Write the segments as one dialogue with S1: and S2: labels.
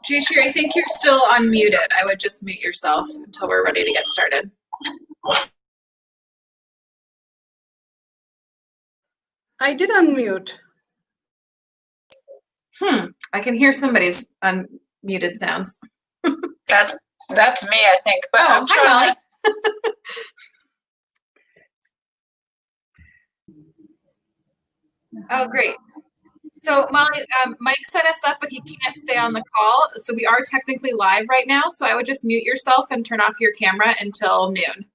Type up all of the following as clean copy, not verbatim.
S1: Jayshree, I think you're still unmuted. I would just mute yourself until we're ready to get started.
S2: I did unmute.
S1: I can hear somebody's unmuted sounds.
S3: That's me, I think. But
S1: oh,
S3: I'm
S1: hi,
S3: trying
S1: Molly. Oh, great. So Molly, Mike set us up, but he can't stay on the call. So we are technically live right now. So I would just mute yourself and turn off your camera until noon.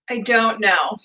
S1: I don't know.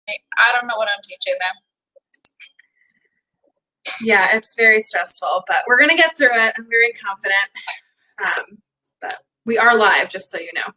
S3: I don't know what I'm teaching them.
S1: Yeah, it's very stressful, but we're going to get through it. I'm very confident. But we are live, just so you know.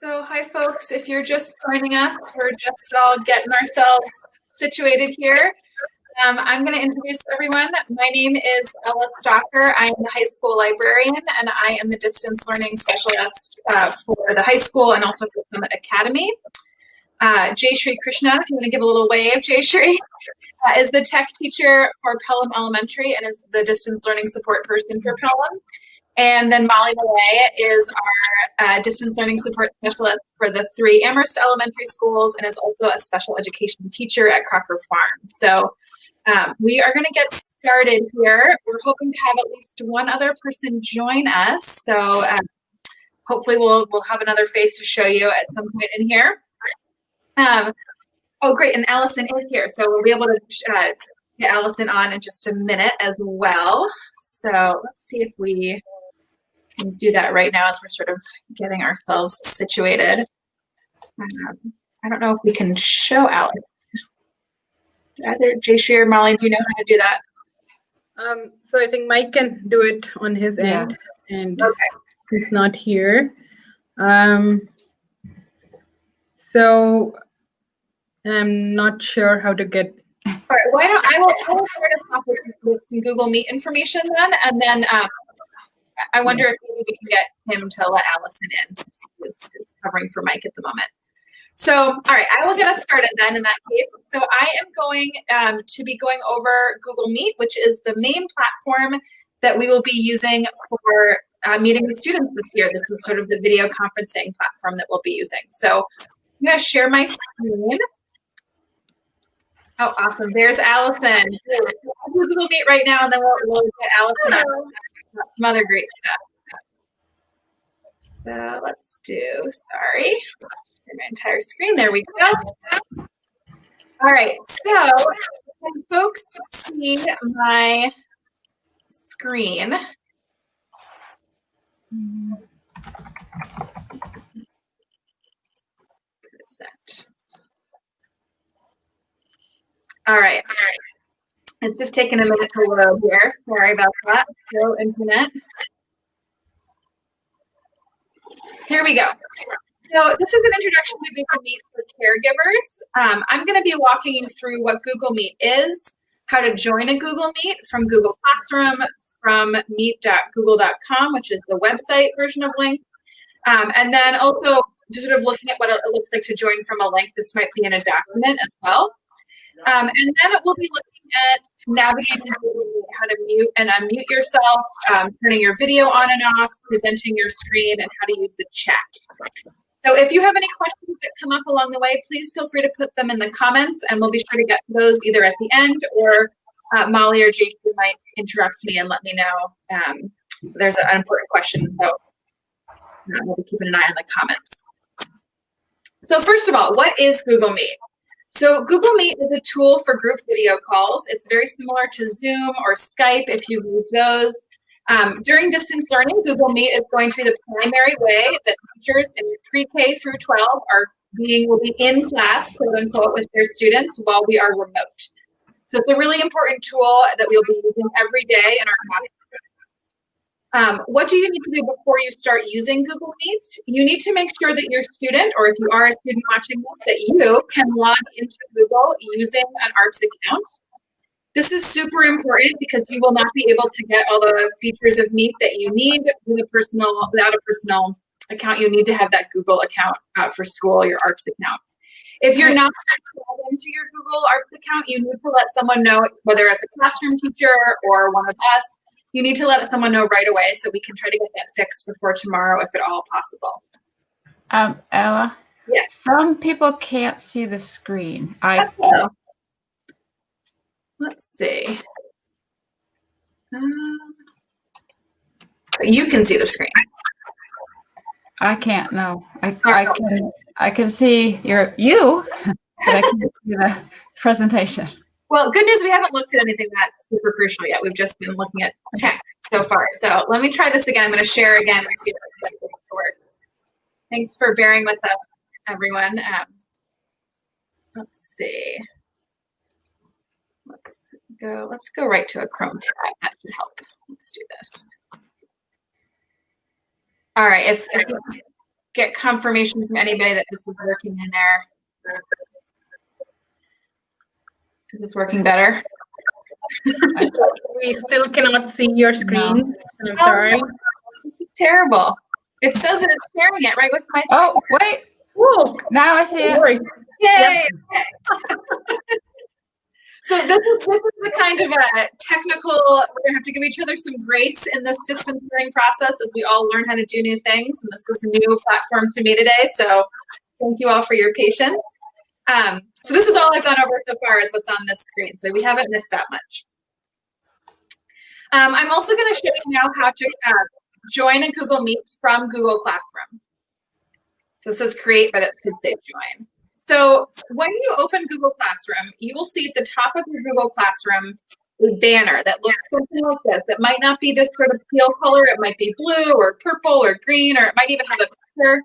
S1: So hi folks, if you're just joining us, we're just all getting ourselves situated here. I'm going to introduce everyone. My name is Ella Stalker. I am the high school librarian and I am the distance learning specialist for the high school and also for Summit Academy. Jay Shri Krishna, if you want to give a little wave, Jay Shri, is the tech teacher for Pelham Elementary and is the distance learning support person for Pelham. And then Molly Malay is our distance learning support specialist for the 3 Amherst elementary schools and is also a special education teacher at Crocker Farm. So we are going to get started here. We're hoping to have at least one other person join us. So hopefully we'll have another face to show you at some point in here. Oh, great. And Allison is here. So we'll be able to get Allison on in just a minute as well. So let's see if we can do that right now as we're sort of getting ourselves situated. I don't know if we can show Alex. Either Jayshri or Molly, do you know how to do that?
S2: So I think Mike can do it on his end, and he's not here. So I'm not sure how to get.
S1: All right, why don't I will start us off with some Google Meet information then, and then I wonder if maybe we can get him to let Allison in since he is covering for Mike at the moment. So, all right, I will get us started then in that case. So I am going to be going over Google Meet, which is the main platform that we will be using for meeting with students this year. This is sort of the video conferencing platform that we'll be using. So I'm going to share my screen. Oh, awesome. There's Allison. I'll do Google Meet right now, and then we'll get Allison on some other great stuff. So let's do, sorry, my entire screen. There we go. All right. So can folks see my screen? What is that? All right. It's just taking a minute to load here. Sorry about that. Slow internet. Here we go. So this is an introduction to Google Meet for caregivers. I'm going to be walking you through what Google Meet is, how to join a Google Meet from Google Classroom, from meet.google.com, which is the website version of Link. And then also just sort of looking at what it looks like to join from a link. This might be in a document as well. And then we'll be looking at navigating how to mute and unmute yourself, turning your video on and off, presenting your screen, and how to use the chat. So if you have any questions that come up along the way, please feel free to put them in the comments, and we'll be sure to get to those either at the end or Molly or Jayshri might interrupt me and let me know there's an important question. So we'll be keeping an eye on the comments. So first of all, what is Google Meet? So Google Meet is a tool for group video calls. It's very similar to Zoom or Skype if you've used those. During distance learning, Google Meet is going to be the primary way that teachers in pre-K through 12 will be in class, quote unquote, with their students while we are remote. So it's a really important tool that we'll be using every day in our classes. What do you need to do before you start using Google Meet? You need to make sure that your student, or if you are a student watching this, that you can log into Google using an ARPS account. This is super important because you will not be able to get all the features of Meet that you need without a personal account. You need to have that Google account for school, your ARPS account. If you're not logged into your Google ARPS account, you need to let someone know, whether it's a classroom teacher or one of us. You need to let someone know right away so we can try to get that fixed before tomorrow if at all possible.
S4: Ella?
S1: Yes.
S4: Some people can't see the screen.
S1: Let's see. You can see the screen.
S4: I can't, no. I can see you, but I can't see the presentation.
S1: Well, good news, we haven't looked at anything that's super crucial yet. We've just been looking at text so far. So let me try this again. I'm going to share again and see if it works. Thanks for bearing with us, everyone. Let's see. Let's go right to a Chrome tab. That should help. Let's do this. All right. get confirmation from anybody that this is working in there. Is this working better?
S2: We still cannot see your screens. I'm sorry.
S1: This is terrible. It says that it's sharing it right with my.
S4: Oh, wait.
S2: Whoa.
S4: Now I see it.
S1: Yay! So this is the kind of a technical, we're gonna have to give each other some grace in this distance learning process as we all learn how to do new things. And this is a new platform to me today. So thank you all for your patience. So this is all I've gone over so far is what's on this screen. So we haven't missed that much. I'm also gonna show you now how to join a Google Meet from Google Classroom. So it says create, but it could say join. So when you open Google Classroom, you will see at the top of your Google Classroom a banner that looks something like this. It might not be this sort of teal color. It might be blue or purple or green, or it might even have a picture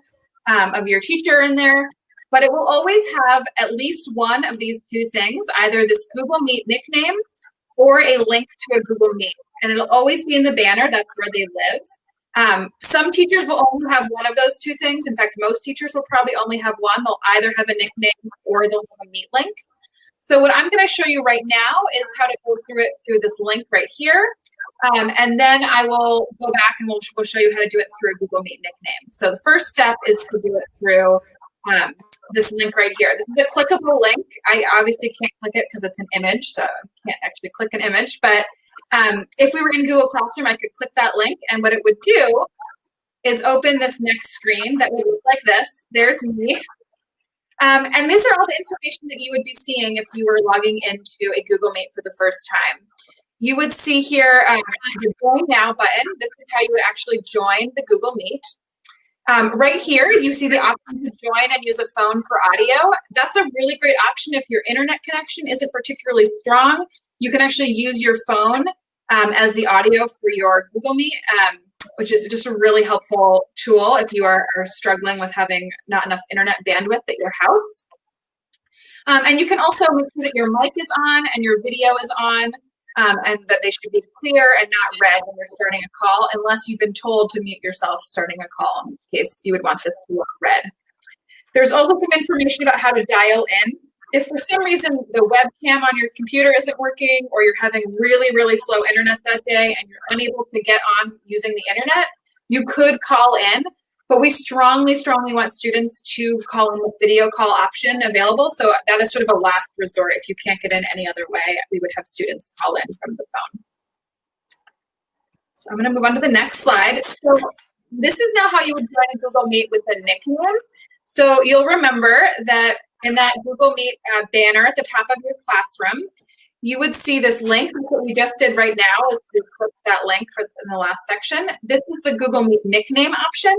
S1: of your teacher in there. But it will always have at least one of these two things, either this Google Meet nickname or a link to a Google Meet. And it'll always be in the banner. That's where they live. Some teachers will only have one of those two things. In fact, most teachers will probably only have one. They'll either have a nickname or they'll have a Meet link. So what I'm going to show you right now is how to go through it through this link right here. And then I will go back and we'll show you how to do it through a Google Meet nickname. So the first step is to do it through this link right here. This is a clickable link. I obviously can't click it because it's an image, so I can't actually click an image. But if we were in Google Classroom, I could click that link, and what it would do is open this next screen that would look like this. There's me. And these are all the information that you would be seeing if you were logging into a Google Meet for the first time. You would see here the Join Now button. This is how you would actually join the Google Meet. Right here, you see the option to join and use a phone for audio. That's a really great option if your internet connection isn't particularly strong. You can actually use your phone as the audio for your Google Meet, which is just a really helpful tool if you are struggling with having not enough internet bandwidth at your house. And you can also make sure that your mic is on and your video is on, and that they should be clear and not red when you're starting a call, unless you've been told to mute yourself starting a call, in case you would want this to look red. There's also some information about how to dial in. If for some reason the webcam on your computer isn't working, or you're having really, really slow internet that day and you're unable to get on using the internet, you could call in, but we strongly, strongly want students to call in with video call option available. So that is sort of a last resort. If you can't get in any other way, we would have students call in from the phone. So I'm gonna move on to the next slide. So this is now how you would join a Google Meet with a nickname. So you'll remember that in that Google Meet banner at the top of your classroom, you would see this link. What we just did right now is to click that link in the last section. This is the Google Meet nickname option.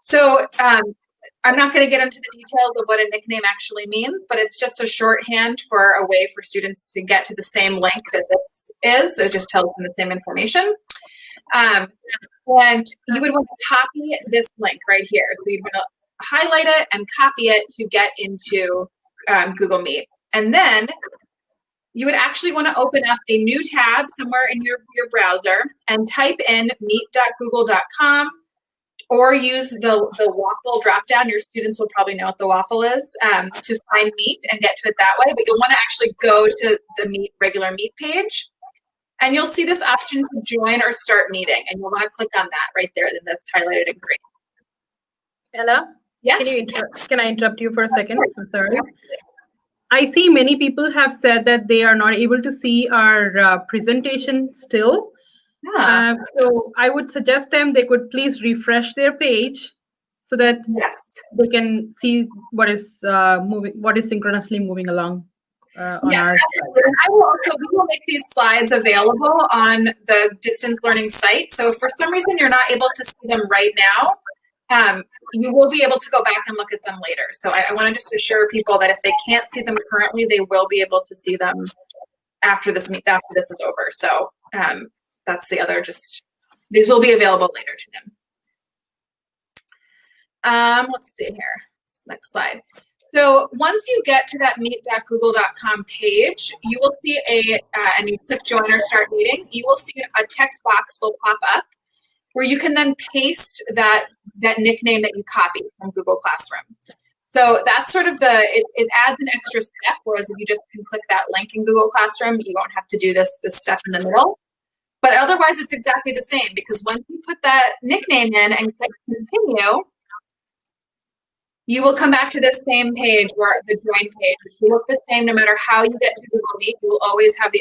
S1: So I'm not going to get into the details of what a nickname actually means, but it's just a shorthand for a way for students to get to the same link that this is. It just tells them the same information. And you would want to copy this link right here. So you'd want to highlight it and copy it to get into Google Meet. And then you would actually want to open up a new tab somewhere in your browser and type in meet.google.com, or use the waffle dropdown. Your students will probably know what the waffle is, to find Meet and get to it that way. But you'll want to actually go to the regular Meet page, and you'll see this option to join or start meeting, and you'll want to click on that right there. That's highlighted in green.
S2: Ella?
S1: Yes.
S2: Can I interrupt you for a second? I'm sorry. I see many people have said that they are not able to see our presentation still.
S1: Yeah.
S2: So I would suggest them they could please refresh their page so that they can see what is synchronously moving along on our side.
S1: We will make these slides available on the distance learning site. So if for some reason you're not able to see them right now, you will be able to go back and look at them later. So I want to just assure people that if they can't see them currently, they will be able to see them after this is over. So that's the other, these will be available later to them. Let's see here, next slide. So once you get to that meet.google.com page, you will see and you click join or start meeting, you will see a text box will pop up. where you can then paste that nickname that you copied from Google Classroom. So that's sort of it adds an extra step, whereas if you just can click that link in Google Classroom, you won't have to do this step in the middle. But otherwise, it's exactly the same, because once you put that nickname in and click continue, you will come back to this same page, where the join page, which will look the same no matter how you get to Google Meet. You will always have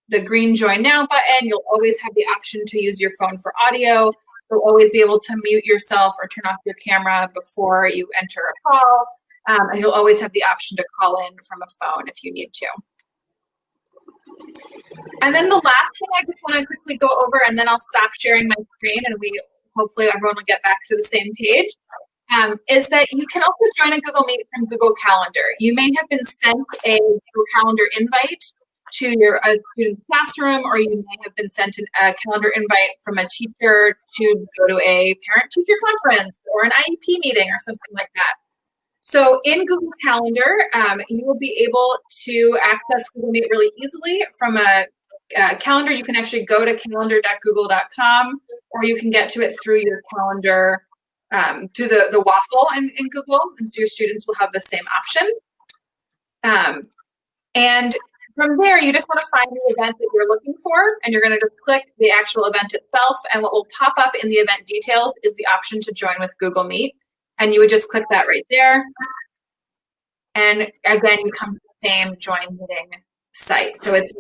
S1: the green join now button. You'll always have the option to use your phone for audio. You'll always be able to mute yourself or turn off your camera before you enter a call. And you'll always have the option to call in from a phone if you need to. And then the last thing I just want to quickly go over, and then I'll stop sharing my screen, and hopefully everyone will get back to the same page, is that you can also join a Google Meet from Google Calendar. You may have been sent a Google Calendar invite to your student's classroom, or you may have been sent a calendar invite from a teacher to go to a parent-teacher conference or an IEP meeting or something like that. So in Google Calendar, you will be able to access Google Meet really easily from a calendar. You can actually go to calendar.google.com, or you can get to it through your calendar, to the waffle in Google, and so your students will have the same option. And from there, you just want to find the event that you're looking for, and you're going to just click the actual event itself, and what will pop up in the event details is the option to join with Google Meet, and you would just click that right there. And again, you come to the same join meeting site. So it's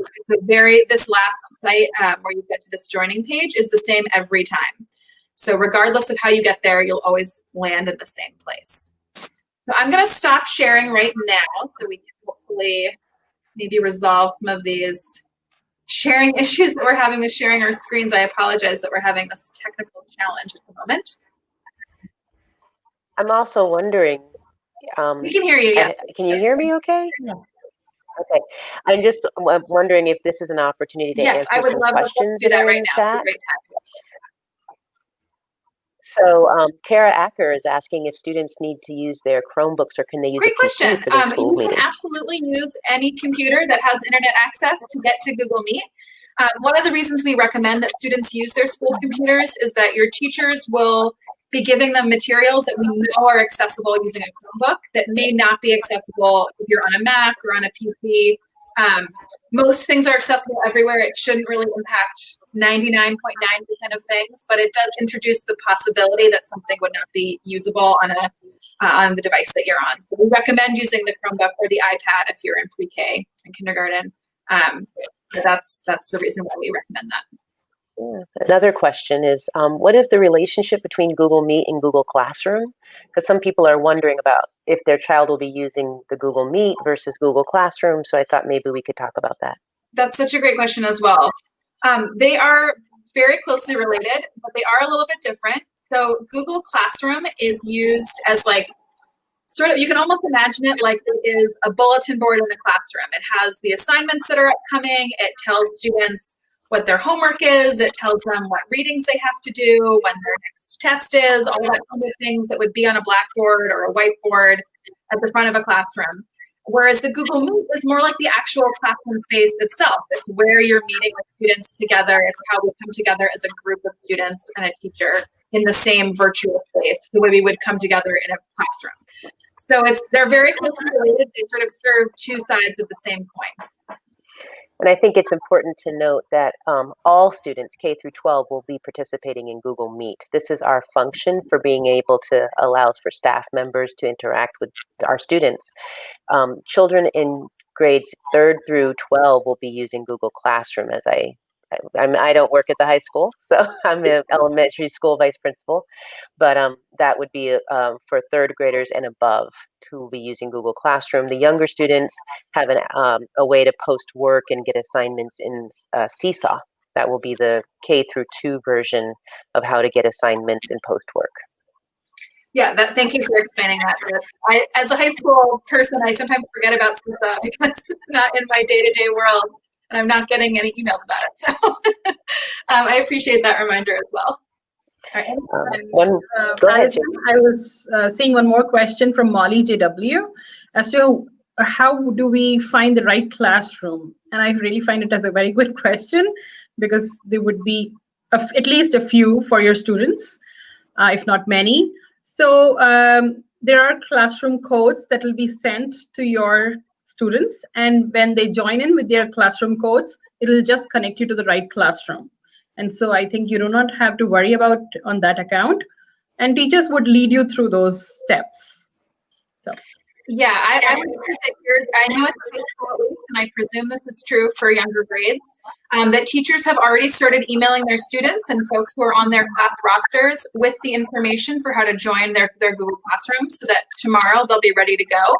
S1: this last site where you get to this joining page is the same every time. So regardless of how you get there, you'll always land in the same place. So I'm going to stop sharing right now so we can hopefully maybe resolve some of these sharing issues that we're having with sharing our screens. I apologize that we're having this technical challenge at the moment.
S5: I'm also wondering.
S1: We can hear you, yes.
S5: Can you hear me okay?
S2: Yeah.
S5: Okay. I'm just wondering if this is an opportunity to answer
S1: I would
S5: some
S1: love
S5: questions.
S1: to do that right now. It's a great time.
S5: So Tara Acker is asking if students need to use their Chromebooks, or can they use
S1: Great
S5: a PC
S1: question.
S5: for their school
S1: you
S5: meetings?
S1: can absolutely use any computer that has internet access to get to Google Meet. One of the reasons we recommend that students use their school computers is that your teachers will be giving them materials that we know are accessible using a Chromebook that may not be accessible if you're on a Mac or on a PC. Most things are accessible everywhere. It shouldn't really impact 99.9% of things, but it does introduce the possibility that something would not be usable on the device that you're on. So we recommend using the Chromebook or the iPad if you're in pre-K and kindergarten. But that's the reason why we recommend that.
S5: Yeah. Another question is, what is the relationship between Google Meet and Google Classroom? Because some people are wondering about if their child will be using the Google Meet versus Google Classroom. So I thought maybe we could talk about that.
S1: That's such a great question as well. They are very closely related, but they are a little bit different. So Google Classroom is used as you can almost imagine it like it is a bulletin board in the classroom. It has the assignments that are upcoming. It tells students what their homework is. It tells them what readings they have to do, when their next test is, all that kind of things that would be on a blackboard or a whiteboard at the front of a classroom. Whereas the Google Meet is more like the actual classroom space itself. It's where you're meeting with students together. It's how we come together as a group of students and a teacher in the same virtual space, the way we would come together in a classroom. So they're very closely related. They sort of serve two sides of the same coin.
S5: And I think it's important to note that all students, K through 12, will be participating in Google Meet. This is our function for being able to allow for staff members to interact with our students. Children in grades 3rd through 12 will be using Google Classroom, as I don't work at the high school, so I'm an elementary school vice principal, but that would be for 3rd graders and above who will be using Google Classroom. The younger students have a way to post work and get assignments in Seesaw. That will be the K through 2 version of how to get assignments and post work.
S1: Yeah, thank you for explaining that. As a high school person, I sometimes forget about Seesaw because it's not in my day-to-day world, and I'm not getting any emails about it. So I appreciate that reminder as well.
S5: Go ahead,
S2: I was seeing one more question from Molly JW as to how do we find the right classroom? And I really find it as a very good question, because there would be at least a few for your students, if not many. So there are classroom codes that will be sent to your students, and when they join in with their classroom codes, it will just connect you to the right classroom. And so I think you do not have to worry about on that account, and teachers would lead you through those steps. So.
S1: Yeah, I would say that I know it's high school at least, and I presume this is true for younger grades, that teachers have already started emailing their students and folks who are on their class rosters with the information for how to join their Google Classroom so that tomorrow they'll be ready to go.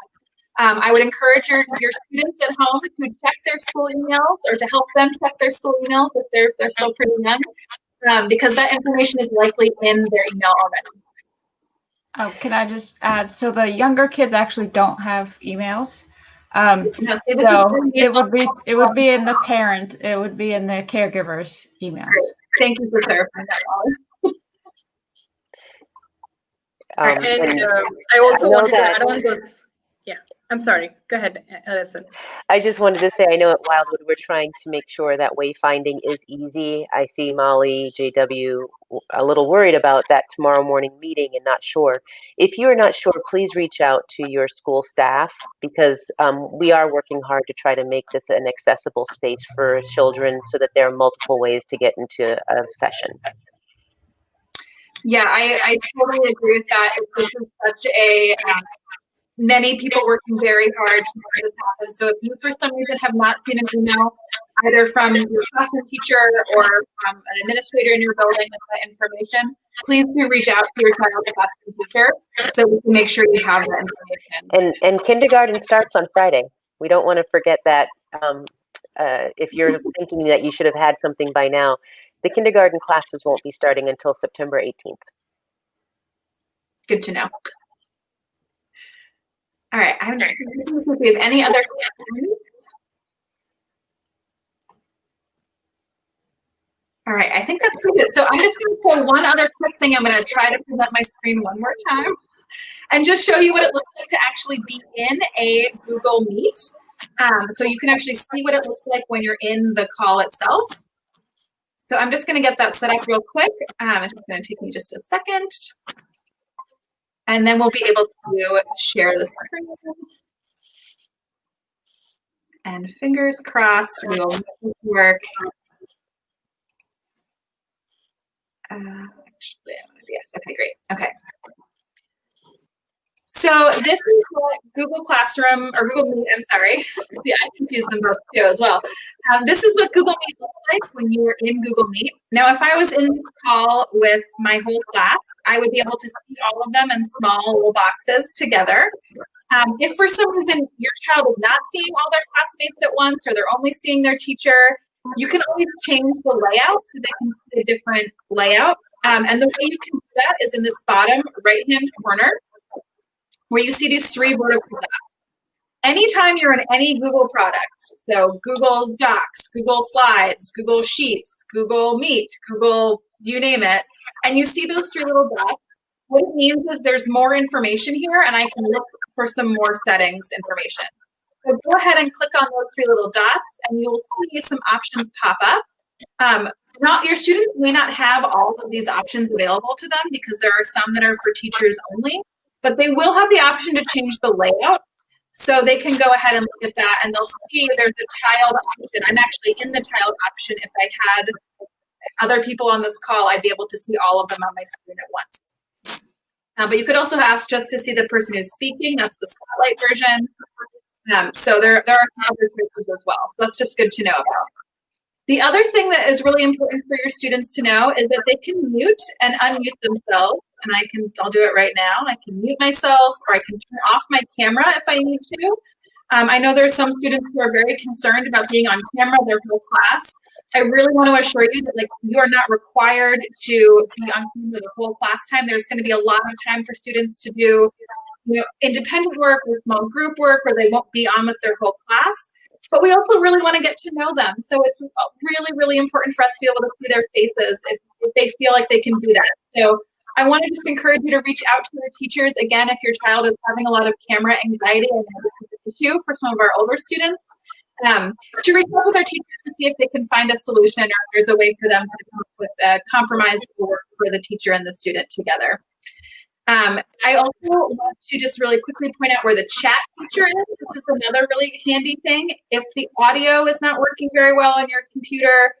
S1: I would encourage your students at home to check their school emails or to help them check their school emails if they're still pretty young, because that information is likely in their email already.
S4: Oh, can I just add? So the younger kids actually don't have emails. So it would be in the parent. It would be in the caregiver's emails.
S1: Great. Thank you for clarifying that, Molly.
S2: I also wanted to add on this. Yeah, I'm sorry. Go ahead, Alison.
S5: I just wanted to say, I know at Wildwood we're trying to make sure that wayfinding is easy. I see Molly, JW, a little worried about that tomorrow morning meeting and not sure. If you're not sure, please reach out to your school staff, because we are working hard to try to make this an accessible space for children so that there are multiple ways to get into a session.
S1: Yeah, I totally agree with that. This is such a many people working very hard to make this happen. So if you, for some reason, have not seen an email either from your classroom teacher or from an administrator in your building with that information, please do reach out to your child's classroom teacher so we can make sure you have that information.
S5: And kindergarten starts on Friday. We don't want to forget that. If you're thinking that you should have had something by now, the kindergarten classes won't be starting until September 18th.
S1: Good to know. All right, I'm just going to see if we have any other questions. All right, I think that's pretty good. So I'm just going to pull one other quick thing. I'm going to try to present my screen one more time and just show you what it looks like to actually be in a Google Meet. So you can actually see what it looks like when you're in the call itself. So I'm just going to get that set up real quick. It's going to take me just a second. And then we'll be able to share the screen. And fingers crossed, we will make it work. Actually, yes, okay, great, okay. So this is what Google Classroom, or Google Meet, I'm sorry. Yeah, I confused them both too as well. This is what Google Meet looks like when you're in Google Meet. Now, if I was in this call with my whole class, I would be able to see all of them in small little boxes together. If for some reason your child is not seeing all their classmates at once, or they're only seeing their teacher, you can always change the layout so they can see a different layout. And the way you can do that is in this bottom right-hand corner, where you see these three vertical dots. Anytime you're in any Google product, so Google Docs, Google Slides, Google Sheets, Google Meet, Google, you name it, and you see those three little dots, what it means is there's more information here, and I can look for some more settings information. So go ahead and click on those three little dots, and you'll see some options pop up. Your students may not have all of these options available to them because there are some that are for teachers only, but they will have the option to change the layout. So they can go ahead and look at that, and they'll see there's a tiled option. I'm actually in the tiled option. If I had other people on this call, I'd be able to see all of them on my screen at once. But you could also ask just to see the person who's speaking. That's the spotlight version. So there are some other choices as well. So that's just good to know about. The other thing that is really important for your students to know is that they can mute and unmute themselves. And I'll do it right now. I can mute myself, or I can turn off my camera if I need to. I know there's some students who are very concerned about being on camera their whole class. I really want to assure you that you are not required to be on camera the whole class time. There's going to be a lot of time for students to do independent work or small group work where they won't be on with their whole class. But we also really want to get to know them. So it's really, really important for us to be able to see their faces if they feel like they can do that. So I want to just encourage you to reach out to your teachers. Again, if your child is having a lot of camera anxiety, I know this is an issue for some of our older students. to reach out with our teachers to see if they can find a solution or if there's a way for them to come up with a compromise that will work for the teacher and the student together. I also want to just really quickly point out where the chat feature is. This is another really handy thing. If the audio is not working very well on your computer,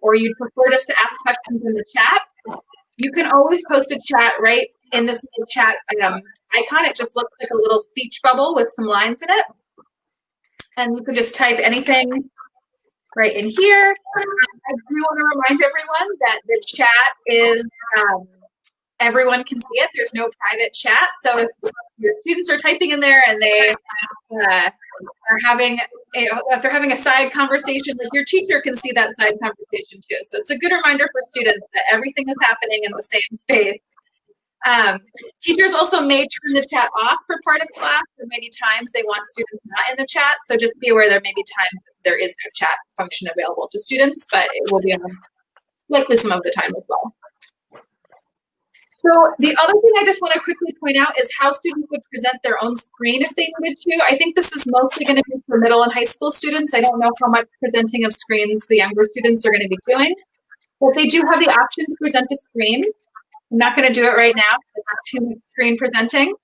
S1: or you'd prefer just to ask questions in the chat, you can always post a chat right in this little chat icon. It just looks like a little speech bubble with some lines in it. And you can just type anything right in here. I do want to remind everyone that the chat is everyone can see it. There's no private chat. So if your students are typing in there and they are having, if they're having a side conversation, like your teacher can see that side conversation too. So it's a good reminder for students that everything is happening in the same space. Teachers also may turn the chat off for part of class. There may be times they want students not in the chat. So just be aware there may be times there is no chat function available to students, but it will be on likely some of the time as well. So the other thing I just want to quickly point out is how students would present their own screen if they needed to. I think this is mostly going to be for middle and high school students. I don't know how much presenting of screens the younger students are going to be doing, but they do have the option to present a screen. I'm not going to do it right now. It's too much screen presenting.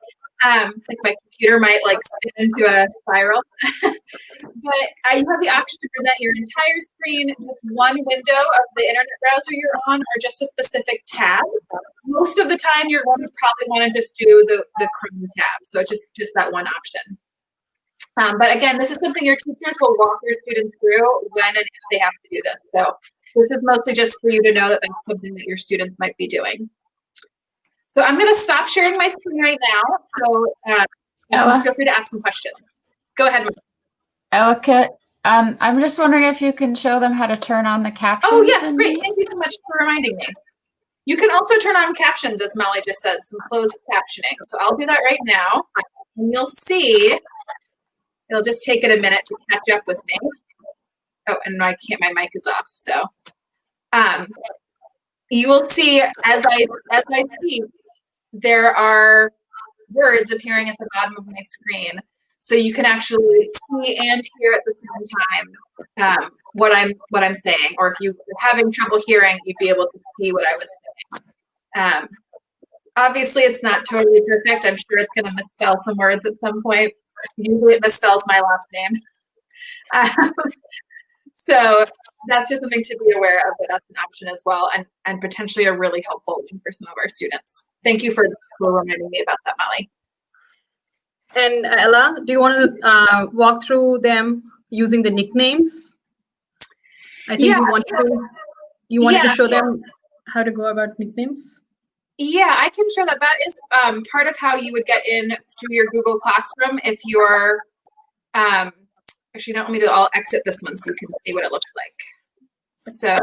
S1: Like my computer might like spin into a spiral. But you have the option to present your entire screen, just one window of the internet browser you're on, or just a specific tab. Most of the time, you're going to probably want to just do the Chrome tab. So it's just that one option. But again, this is something your teachers will walk your students through when and if they have to do this. So this is mostly just for you to know that that's something that your students might be doing. So I'm going to stop sharing my screen right now. So
S4: Ella,
S1: feel free to ask some questions. Go ahead.
S4: Ella, I'm just wondering if you can show them how to turn on the captions.
S1: Oh, yes, great. Thank you so much for reminding me. You can also turn on captions, as Molly just said, some closed captioning. So I'll do that right now. And you'll see, it'll just take it a minute to catch up with me. Oh, and my mic is off. So you will see as I speak, there are words appearing at the bottom of my screen. So you can actually see and hear at the same time what I'm saying. Or if you're having trouble hearing, you'd be able to see what I was saying. Obviously, it's not totally perfect. I'm sure it's going to misspell some words at some point. Usually it misspells my last name. So that's just something to be aware of, that that's an option as well, and potentially a really helpful one for some of our students. Thank you for reminding me about that, Molly.
S2: And Ella, do you want to walk through them using the nicknames? I think you wanted to show them how to go about nicknames.
S1: Yeah, I can show that. That is part of how you would get in through your Google Classroom if you're, actually, don't let me do, I'll exit this one so you can see what it looks like. So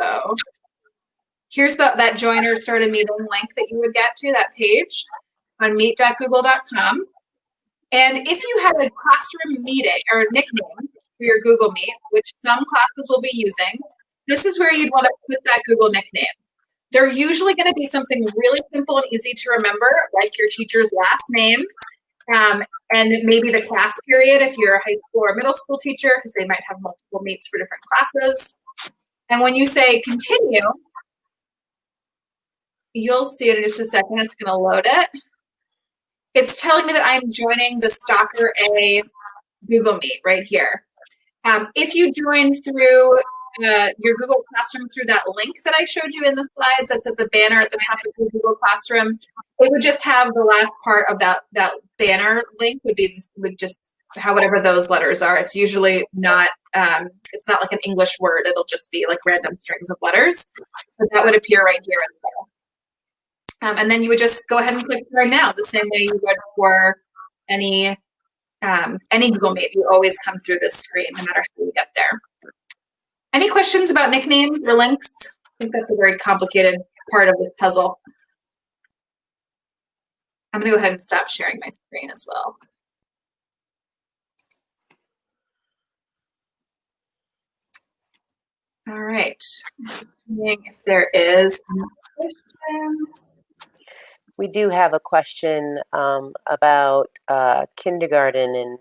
S1: here's that join or start a meeting link that you would get to, that page on meet.google.com. And if you have a classroom meeting or nickname for your Google Meet, which some classes will be using, this is where you'd want to put that Google nickname. They're usually going to be something really simple and easy to remember, like your teacher's last name, and maybe the class period if you're a high school or middle school teacher, because they might have multiple meets for different classes. And when you say continue, you'll see it in just a second. It's going to load it. It's telling me that I'm joining the Stalker A Google Meet right here. If you join through your Google Classroom through that link that I showed you in the slides, that's at the banner at the top of your Google Classroom, it would just have the last part of that banner link would just have whatever those letters are. It's usually not, it's not like an English word. It'll just be like random strings of letters. But that would appear right here as well. And then you would just go ahead and click right now, the same way you would for any Google Meet. You always come through this screen, no matter how you get there. Any questions about nicknames or links? I think that's a very complicated part of this puzzle. I'm going to go ahead and stop sharing my screen as well. All right. Seeing if there is any questions.
S5: We do have a question about kindergarten and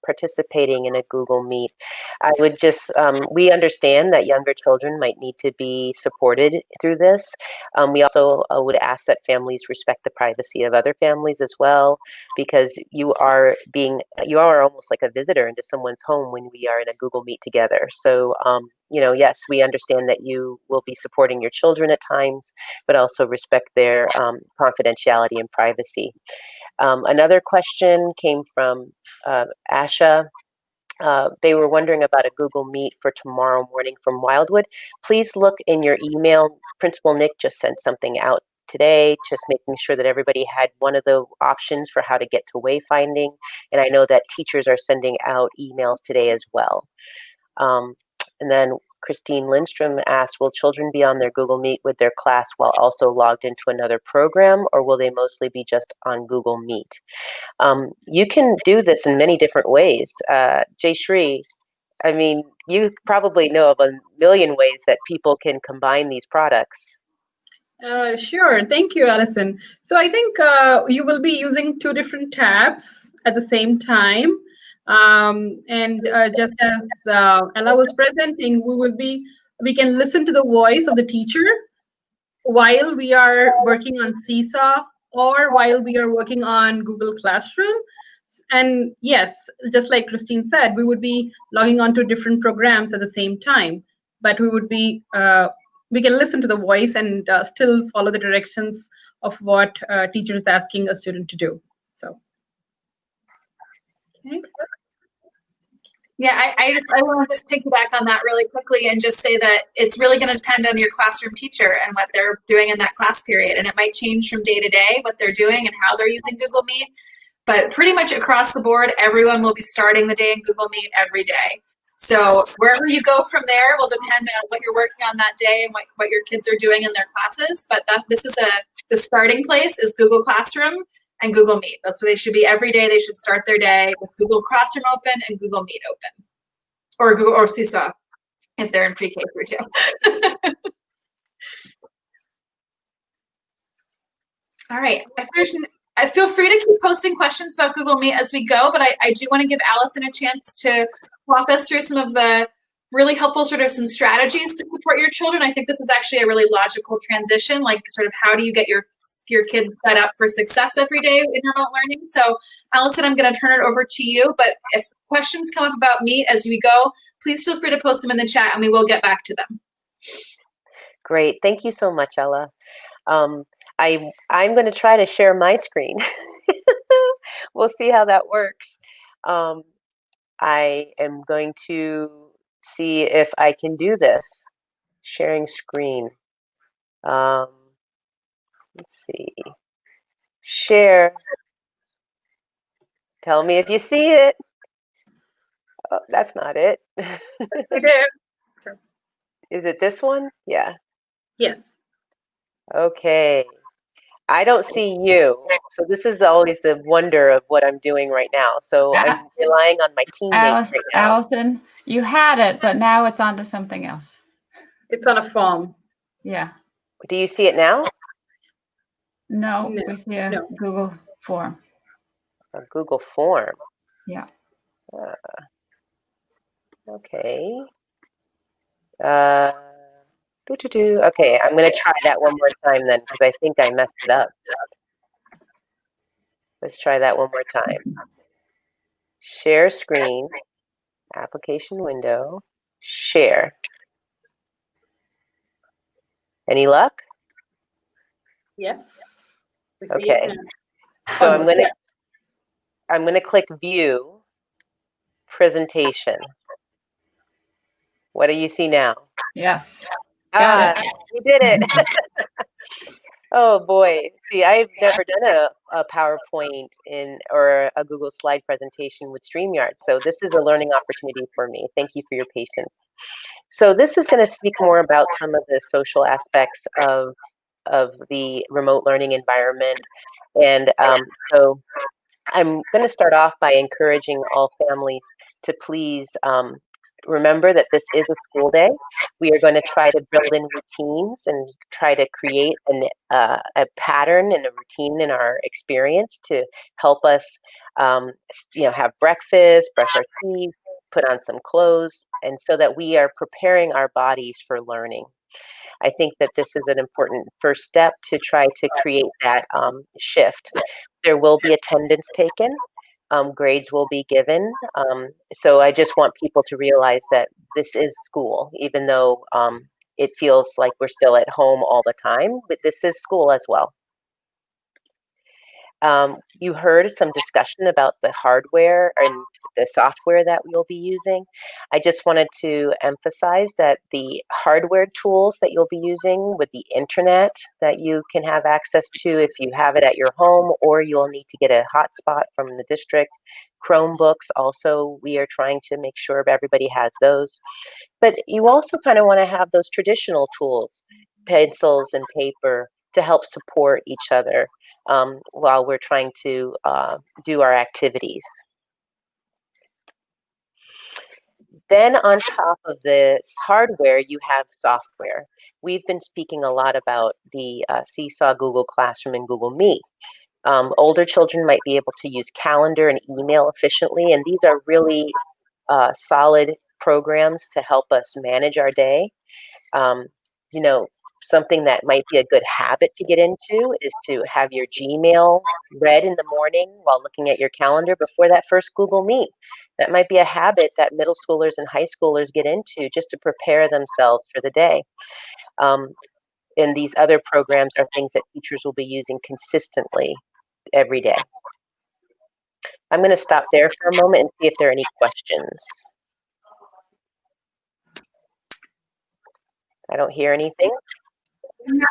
S5: participating in a Google Meet, I would just, we understand that younger children might need to be supported through this. We also would ask that families respect the privacy of other families as well, because you are almost like a visitor into someone's home when we are in a Google Meet together. So, yes, we understand that you will be supporting your children at times, but also respect their confidentiality and privacy. Another question came from Asha. They were wondering about a Google Meet for tomorrow morning from Wildwood. Please look in your email. Principal Nick just sent something out today, just making sure that everybody had one of the options for how to get to wayfinding. And I know that teachers are sending out emails today as well. And then Christine Lindstrom asked, will children be on their Google Meet with their class while also logged into another program, or will they mostly be just on Google Meet? You can do this in many different ways. Jayshree, I mean, you probably know of a million ways that people can combine these products.
S2: Sure. Thank you, Allison. So I think you will be using 2 different tabs at the same time. Just as Ella was presenting, we can listen to the voice of the teacher while we are working on Seesaw or while we are working on Google Classroom. And yes, just like Christine said, we would be logging on to different programs at the same time, but we can listen to the voice and still follow the directions of what teacher is asking a student to do. So, okay.
S1: Yeah, I want to just piggyback on that really quickly and just say that it's really going to depend on your classroom teacher and what they're doing in that class period. And it might change from day to day what they're doing and how they're using Google Meet. But pretty much across the board, everyone will be starting the day in Google Meet every day. So wherever you go from there will depend on what you're working on that day and what your kids are doing in their classes. But the starting place is Google Classroom and Google Meet. That's where they should be every day. They should start their day with Google Classroom open and Google Meet open, or Seesaw if they're in pre-K through 2. All right. I feel free to keep posting questions about Google Meet as we go, but I do want to give Allison a chance to walk us through some of the really helpful some strategies to support your children. I think this is actually a really logical transition, like sort of how do you get your kids set up for success every day in remote learning. So Allison, I'm going to turn it over to you, but if questions come up about Meet as we go, please feel free to post them in the chat and we will get back to them.
S5: Great. Thank you so much, Ella. I'm going to try to share my screen. We'll see how that works. I am going to see if I can do this. Sharing screen. Let's see. Share. Tell me if you see it. Oh, that's not it. Is it this one? Yeah.
S2: Yes.
S5: Okay. I don't see you. So this is always the wonder of what I'm doing right now. So I'm relying on my teammates right now.
S4: Allison, you had it, but now it's onto something else.
S2: It's on a form.
S4: Yeah.
S5: Do you see it now?
S4: No, we see a Google form.
S5: A Google form.
S4: Yeah.
S5: Okay. Okay, I'm going to try that one more time then, because I think I messed it up. Let's try that one more time. Share screen, application window, share. Any luck?
S2: Yes.
S5: Okay. So I'm going to click view presentation. What do you see now?
S4: Yes.
S5: We did it. Oh boy. See, I've never done a PowerPoint or a Google slide presentation with StreamYard. So this is a learning opportunity for me. Thank you for your patience. So this is going to speak more about some of the social aspects of the remote learning environment. And so I'm going to start off by encouraging all families to please remember that this is a school day. We are going to try to build in routines and try to create a pattern and a routine in our experience to help us, have breakfast, brush our teeth, put on some clothes, and so that we are preparing our bodies for learning. I think that this is an important first step to try to create that shift. There will be attendance taken. Grades will be given. So I just want people to realize that this is school, even though it feels like we're still at home all the time, but this is school as well. You heard some discussion about the hardware and the software that we'll be using. I just wanted to emphasize that the hardware tools that you'll be using with the internet that you can have access to if you have it at your home, or you'll need to get a hotspot from the district. Chromebooks also, we are trying to make sure everybody has those. But you also kind of want to have those traditional tools, pencils and paper, to help support each other while we're trying to do our activities. Then on top of this hardware, you have software. We've been speaking a lot about the Seesaw Google Classroom and Google Meet. Older children might be able to use calendar and email efficiently, and these are really solid programs to help us manage our day. Something that might be a good habit to get into is to have your Gmail read in the morning while looking at your calendar before that first Google Meet. That might be a habit that middle schoolers and high schoolers get into just to prepare themselves for the day. And these other programs are things that teachers will be using consistently every day. I'm going to stop there for a moment and see if there are any questions. I don't hear anything.
S1: I'm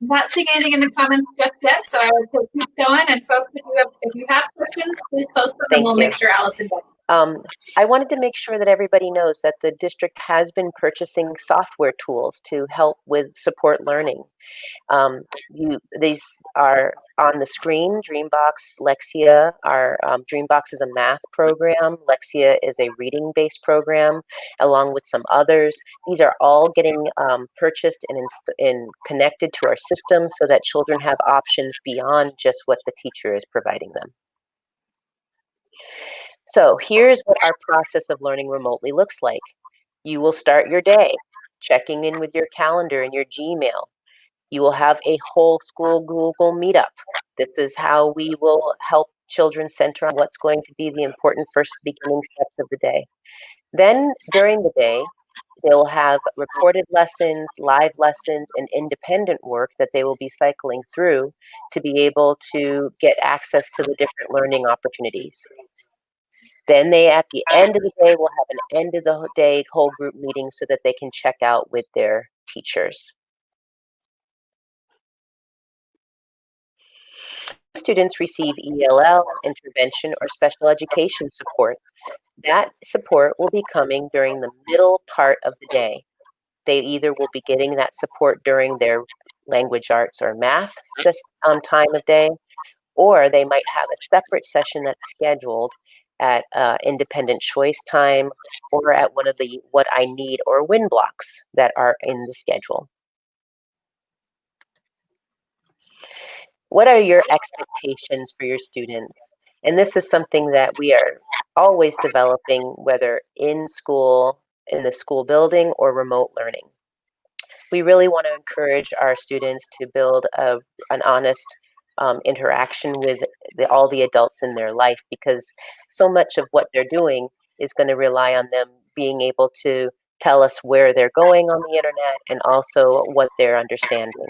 S1: not seeing anything in the comments just yet, so I would say keep going. And folks, if you have questions, please post them, and we'll make sure Allison does.
S5: I wanted to make sure that everybody knows that the district has been purchasing software tools to help with support learning. These are on the screen. Dreambox, Lexia. Dreambox is a math program. Lexia is a reading-based program, along with some others. These are all getting purchased and connected to our system so that children have options beyond just what the teacher is providing them. So here's what our process of learning remotely looks like. You will start your day checking in with your calendar and your Gmail. You will have a whole school Google Meetup. This is how we will help children center on what's going to be the important first beginning steps of the day. Then during the day, they'll have recorded lessons, live lessons, and independent work that they will be cycling through to be able to get access to the different learning opportunities. Then they, at the end of the day, will have an end of the day whole group meeting so that they can check out with their teachers. Students receive ELL, intervention, or special education support. That support will be coming during the middle part of the day. They either will be getting that support during their language arts or math time of day, or they might have a separate session that's scheduled at independent choice time or at one of the what I need or win blocks that are in the schedule. What are your expectations for your students? And this is something that we are always developing, whether in school, in the school building, or remote learning. We really want to encourage our students to build an honest interaction with all the adults in their life, because so much of what they're doing is going to rely on them being able to tell us where they're going on the internet and also what they're understanding.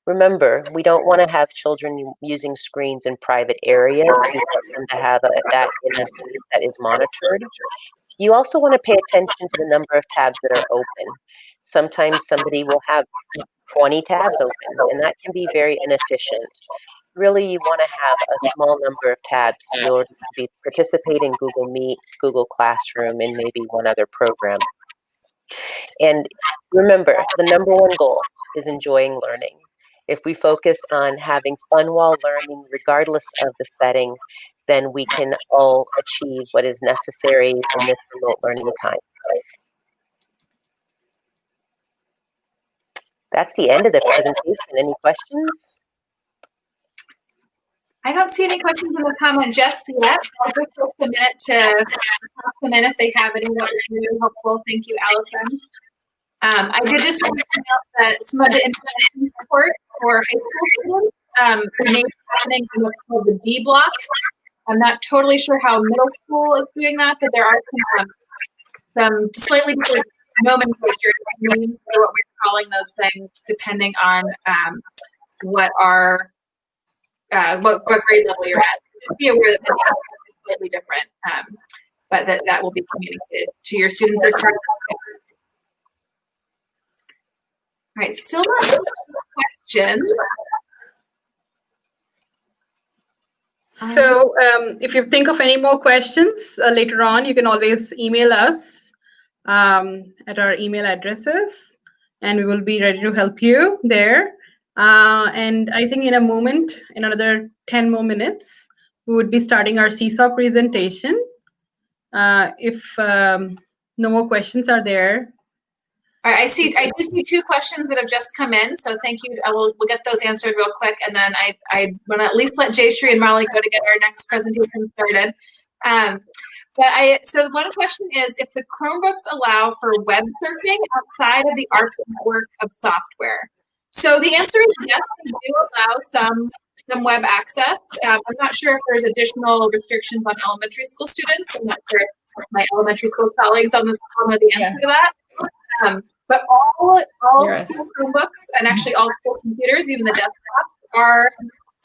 S5: Remember, we don't want to have children using screens in private areas. We want them to have that in a space that is monitored. You also want to pay attention to the number of tabs that are open. Sometimes somebody will have 20 tabs open, and that can be very inefficient. Really, you want to have a small number of tabs in order to participate in Google Meet, Google Classroom, and maybe one other program. And remember, the number one goal is enjoying learning. If we focus on having fun while learning, regardless of the setting, then we can all achieve what is necessary in this remote learning time. That's the end of the presentation. Any questions?
S1: I don't see any questions in the comment just yet. I'll give folks a minute to talk them in if they have any. That would be really helpful. Thank you, Allison. I did just want to point out that some of the information support for high school students may be happening in what's called the D block. I'm not totally sure how middle school is doing that, but there are some slightly different nomenclature names for what we're calling those things, depending on what grade level you're at. Just be aware that the names are slightly different, but that will be communicated to your students as part of the. All right, still not questions.
S2: So if you think of any more questions later on, you can always email us at our email addresses, and we will be ready to help you there. And I think in a moment, in another 10 more minutes, we would be starting our Seesaw presentation. If no more questions are there.
S1: All right, I do see 2 questions that have just come in, so thank you. We'll get those answered real quick, and then I want to at least let Jayshree and Molly go to get our next presentation started. So one question is, if the Chromebooks allow for web surfing outside of the ARPS network of software? So the answer is yes, they do allow some web access. I'm not sure if there's additional restrictions on elementary school students. I'm not sure if my elementary school colleagues on this call know the answer to that. But all school Chromebooks and actually all school computers, even the desktops, are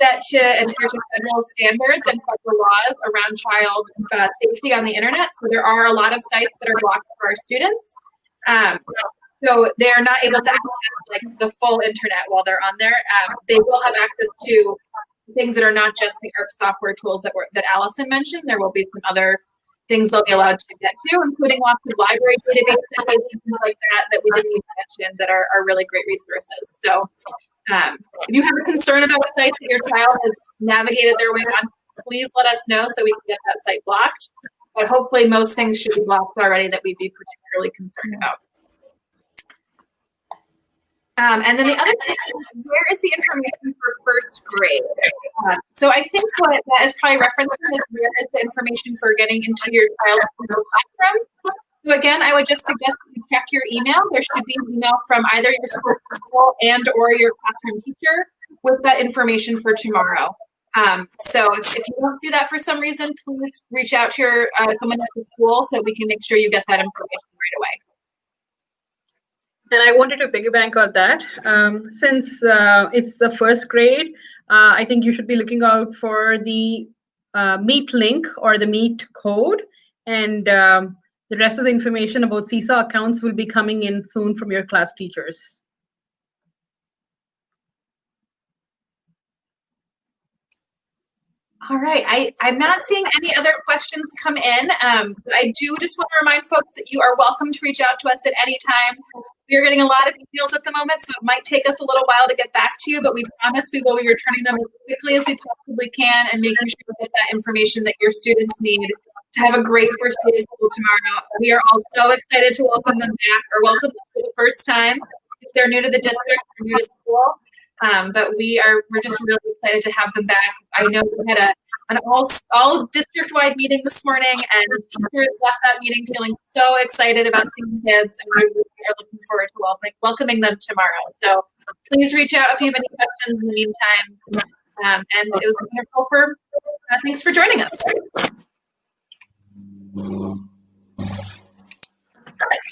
S1: set to adhere to federal standards and federal laws around child safety on the internet. So there are a lot of sites that are blocked for our students. So they're not able to access like the full internet while they're on there. They will have access to things that are not just the ARP software tools that Allison mentioned. There will be some other things they'll be allowed to get to, including lots of library databases and things like that we didn't even mention that are really great resources. So if you have a concern about a site that your child has navigated their way on, please let us know so we can get that site blocked. But hopefully most things should be blocked already that we'd be particularly concerned about. And then the other thing, where is the information for first grade? So I think what that is probably referencing is where is the information for getting into your child's classroom. So again, I would just suggest that you check your email. There should be an email from either your school principal and or your classroom teacher with that information for tomorrow. So if you don't see that for some reason, please reach out to your someone at the school so that we can make sure you get that information right away.
S2: And I wanted to piggyback on that. Since it's the first grade, I think you should be looking out for the Meet link or the Meet code. And the rest of the information about Seesaw accounts will be coming in soon from your class teachers.
S1: All right, I'm not seeing any other questions come in. But I do just want to remind folks that you are welcome to reach out to us at any time. We are getting a lot of emails at the moment, so it might take us a little while to get back to you, but we promise we will be returning them as quickly as we possibly can and making sure you get that information that your students need to have a great first day of school tomorrow. We are all so excited to welcome them back or welcome them for the first time if they're new to the district or new to school. But we're just really excited to have them back. I know we had an all district-wide meeting this morning, and teachers left that meeting feeling so excited about seeing kids, and we are looking forward to welcoming them tomorrow. So please reach out if you have any questions in the meantime. And it was wonderful thanks for joining us.